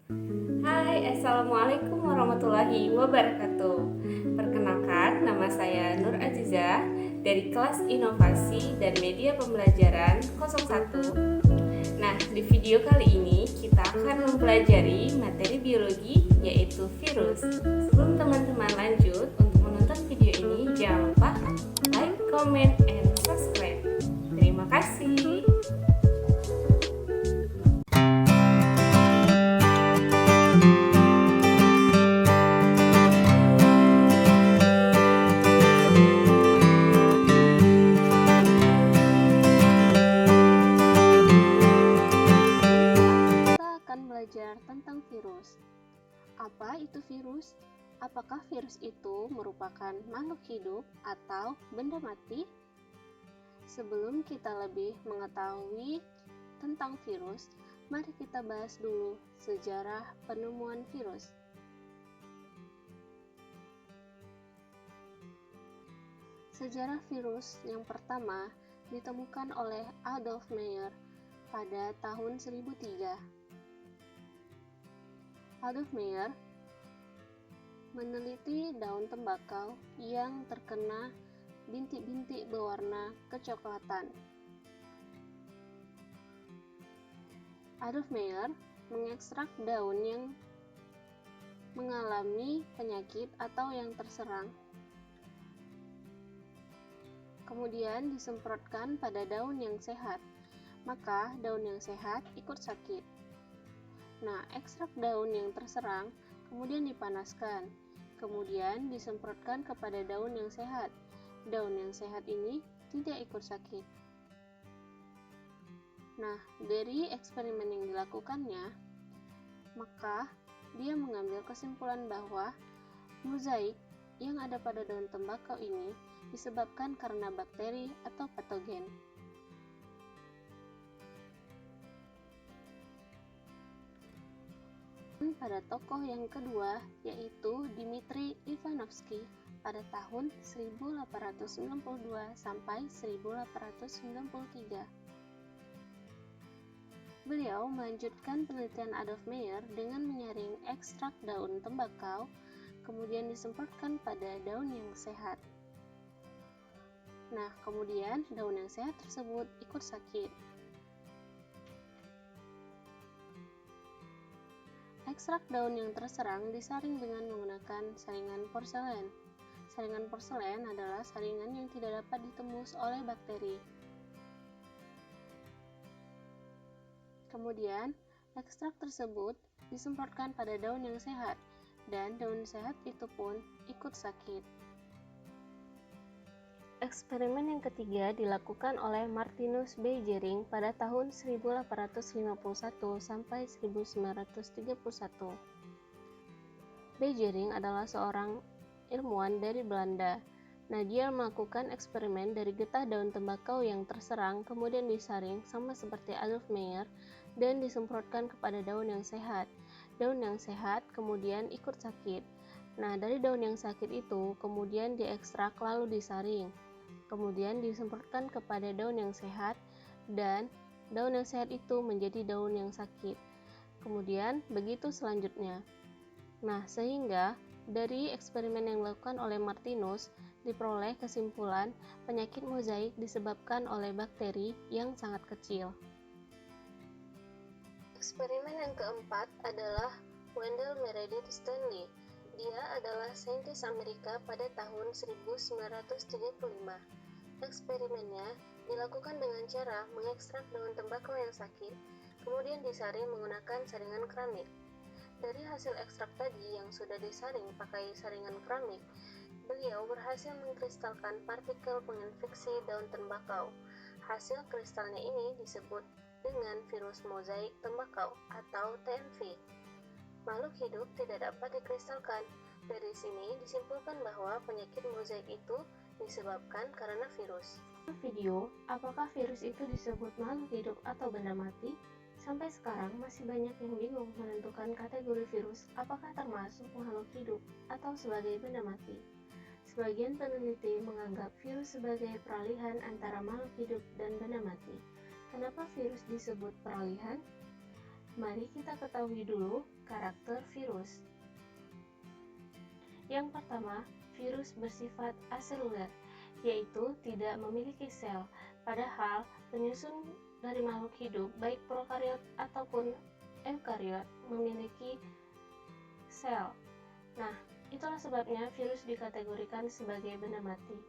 Hai, Assalamualaikum warahmatullahi wabarakatuh. Perkenalkan, nama saya Nur Aziza dari kelas Inovasi dan Media Pembelajaran 01. Nah, di video kali ini kita akan mempelajari materi biologi yaitu virus. Sebelum teman-teman lanjut, untuk menonton video ini jangan lupa like, comment, and subscribe. Terima kasih. Belajar tentang virus. Apa itu virus? Apakah virus itu merupakan makhluk hidup atau benda mati? Sebelum kita lebih mengetahui tentang virus, mari kita bahas dulu sejarah penemuan virus. Sejarah virus yang pertama ditemukan oleh Adolf Meyer pada tahun 1003. Adolf Meyer meneliti daun tembakau yang terkena bintik-bintik berwarna kecoklatan. Adolf Meyer mengekstrak daun yang mengalami penyakit atau yang terserang, kemudian disemprotkan pada daun yang sehat, maka daun yang sehat ikut sakit. Nah, ekstrak daun yang terserang kemudian dipanaskan, kemudian disemprotkan kepada daun yang sehat. Daun yang sehat ini tidak ikut sakit. Nah, dari eksperimen yang dilakukannya, maka dia mengambil kesimpulan bahwa mozaik yang ada pada daun tembakau ini disebabkan karena bakteri atau patogen. Pada tokoh yang kedua, yaitu Dmitri Ivanovsky pada tahun 1892 sampai 1893. Beliau melanjutkan penelitian Adolf Meyer dengan menyaring ekstrak daun tembakau, kemudian disemprotkan pada daun yang sehat. Nah, kemudian daun yang sehat tersebut ikut sakit. Ekstrak daun yang terserang disaring dengan menggunakan saringan porselen. Saringan porselen adalah saringan yang tidak dapat ditembus oleh bakteri. Kemudian, ekstrak tersebut disemprotkan pada daun yang sehat, dan daun sehat itu pun ikut sakit. Eksperimen yang ketiga dilakukan oleh Martinus Beijering pada tahun 1851 sampai 1931. Beijering adalah seorang ilmuwan dari Belanda. Nah, dia melakukan eksperimen dari getah daun tembakau yang terserang, kemudian disaring sama seperti Adolf Meyer dan disemprotkan kepada daun yang sehat. Daun yang sehat kemudian ikut sakit. Nah, dari daun yang sakit itu kemudian diekstrak lalu disaring. Kemudian disemprotkan kepada daun yang sehat, dan daun yang sehat itu menjadi daun yang sakit. Kemudian begitu selanjutnya. Nah, sehingga dari eksperimen yang dilakukan oleh Martinus diperoleh kesimpulan penyakit mozaik disebabkan oleh bakteri yang sangat kecil. Eksperimen yang keempat adalah Wendell Meredith Stanley. Dia adalah saintis Amerika pada tahun 1935. Eksperimennya dilakukan dengan cara mengekstrak daun tembakau yang sakit, kemudian disaring menggunakan saringan keramik. Dari hasil ekstrak tadi yang sudah disaring pakai saringan keramik, beliau berhasil mengkristalkan partikel penginfeksi daun tembakau. Hasil kristalnya ini disebut dengan virus mozaik tembakau atau TMV. Makhluk hidup tidak dapat dikristalkan. Dari sini disimpulkan bahwa penyakit mozaik itu disebabkan karena virus. Video, apakah virus itu disebut makhluk hidup atau benda mati? Sampai sekarang masih banyak yang bingung menentukan kategori virus apakah termasuk makhluk hidup atau sebagai benda mati. Sebagian peneliti menganggap virus sebagai peralihan antara makhluk hidup dan benda mati. Kenapa virus disebut peralihan? Mari kita ketahui dulu karakter virus. Yang pertama, virus bersifat aseluler, yaitu tidak memiliki sel, padahal penyusun dari makhluk hidup, baik prokariot ataupun eukariot, memiliki sel. Nah, itulah sebabnya virus dikategorikan sebagai benda mati.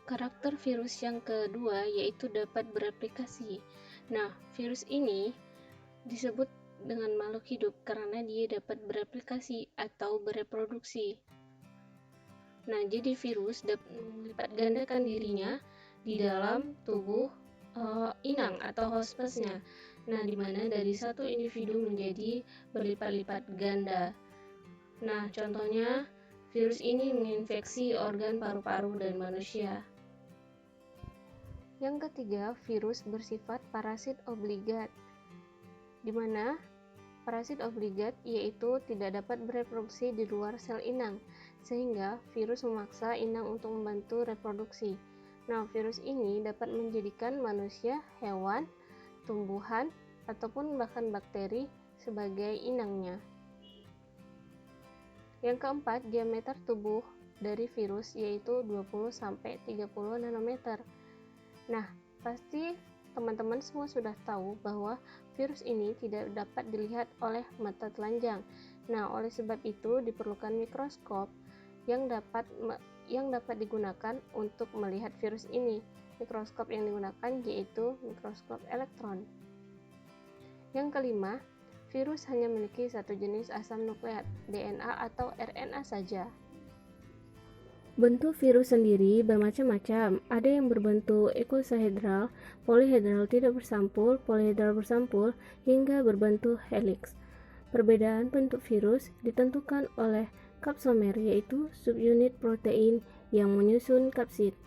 Karakter virus yang kedua yaitu dapat bereplikasi. Nah, virus ini disebut dengan makhluk hidup karena dia dapat bereplikasi atau bereproduksi. Nah, jadi virus dapat melipat gandakan dirinya di dalam tubuh inang atau hospesnya. Nah, di mana dari satu individu menjadi berlipat-lipat ganda. Nah, contohnya virus ini menginfeksi organ paru-paru dan manusia. Yang ketiga, virus bersifat parasit obligat, di mana parasit obligat yaitu tidak dapat bereproduksi di luar sel inang, sehingga virus memaksa inang untuk membantu reproduksi. Nah, virus ini dapat menjadikan manusia, hewan, tumbuhan, ataupun bahkan bakteri sebagai inangnya. Yang keempat, diameter tubuh dari virus yaitu 20-30 nanometer. Nah, pasti teman-teman semua sudah tahu bahwa virus ini tidak dapat dilihat oleh mata telanjang. Nah, oleh sebab itu diperlukan mikroskop yang dapat digunakan untuk melihat virus ini. Mikroskop yang digunakan yaitu mikroskop elektron. Yang kelima, virus hanya memiliki satu jenis asam nukleat, DNA atau RNA saja. Bentuk virus sendiri bermacam-macam. Ada yang berbentuk icosahedral, polihedral tidak bersampul, polihedral bersampul, hingga berbentuk helix. Perbedaan bentuk virus ditentukan oleh kapsomer, yaitu subunit protein yang menyusun kapsid.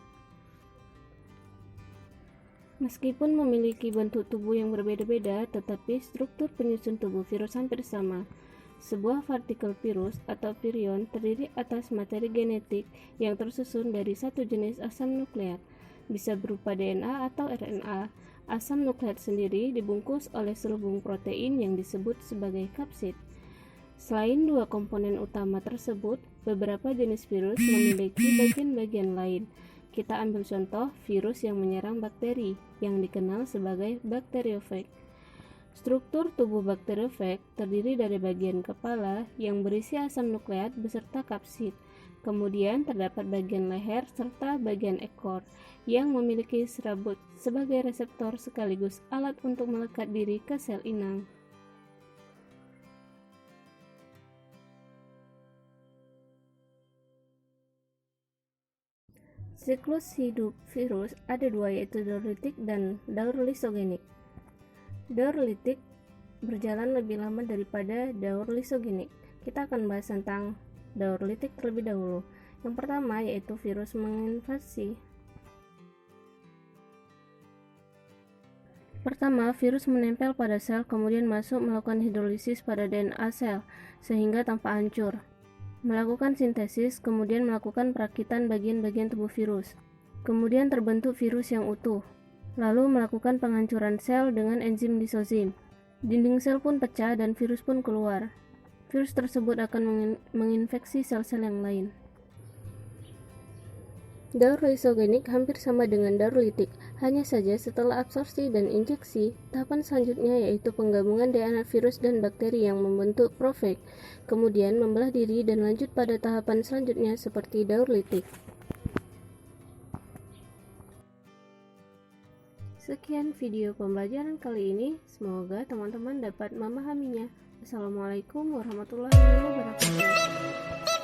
Meskipun memiliki bentuk tubuh yang berbeda-beda, tetapi struktur penyusun tubuh virus hampir sama. Sebuah partikel virus atau virion terdiri atas materi genetik yang tersusun dari satu jenis asam nukleat, bisa berupa DNA atau RNA. Asam nukleat sendiri dibungkus oleh selubung protein yang disebut sebagai kapsid. Selain dua komponen utama tersebut, beberapa jenis virus memiliki bagian-bagian lain. Kita ambil contoh virus yang menyerang bakteri, yang dikenal sebagai bakteriofag. Struktur tubuh bakteriofag terdiri dari bagian kepala yang berisi asam nukleat beserta kapsid. Kemudian terdapat bagian leher serta bagian ekor yang memiliki serabut sebagai reseptor sekaligus alat untuk melekat diri ke sel inang. Siklus hidup virus ada dua, yaitu daur litik dan daur lisogenik. Daur litik berjalan lebih lama daripada daur lisogenik. Kita akan bahas tentang daur litik terlebih dahulu. Yang pertama yaitu virus menginvasi. Pertama, virus menempel pada sel kemudian masuk melakukan hidrolisis pada DNA sel sehingga tanpa hancur. Melakukan sintesis, kemudian melakukan perakitan bagian-bagian tubuh virus. Kemudian terbentuk virus yang utuh. Lalu melakukan penghancuran sel dengan enzim lisozim. Dinding sel pun pecah dan virus pun keluar. Virus tersebut akan menginfeksi sel-sel yang lain. Daur lisogenik hampir sama dengan daur litik, hanya saja setelah absorpsi dan injeksi, tahapan selanjutnya yaitu penggabungan DNA virus dan bakteri yang membentuk profag, kemudian membelah diri dan lanjut pada tahapan selanjutnya seperti daur litik. Sekian video pembelajaran kali ini, semoga teman-teman dapat memahaminya. Assalamualaikum warahmatullahi wabarakatuh.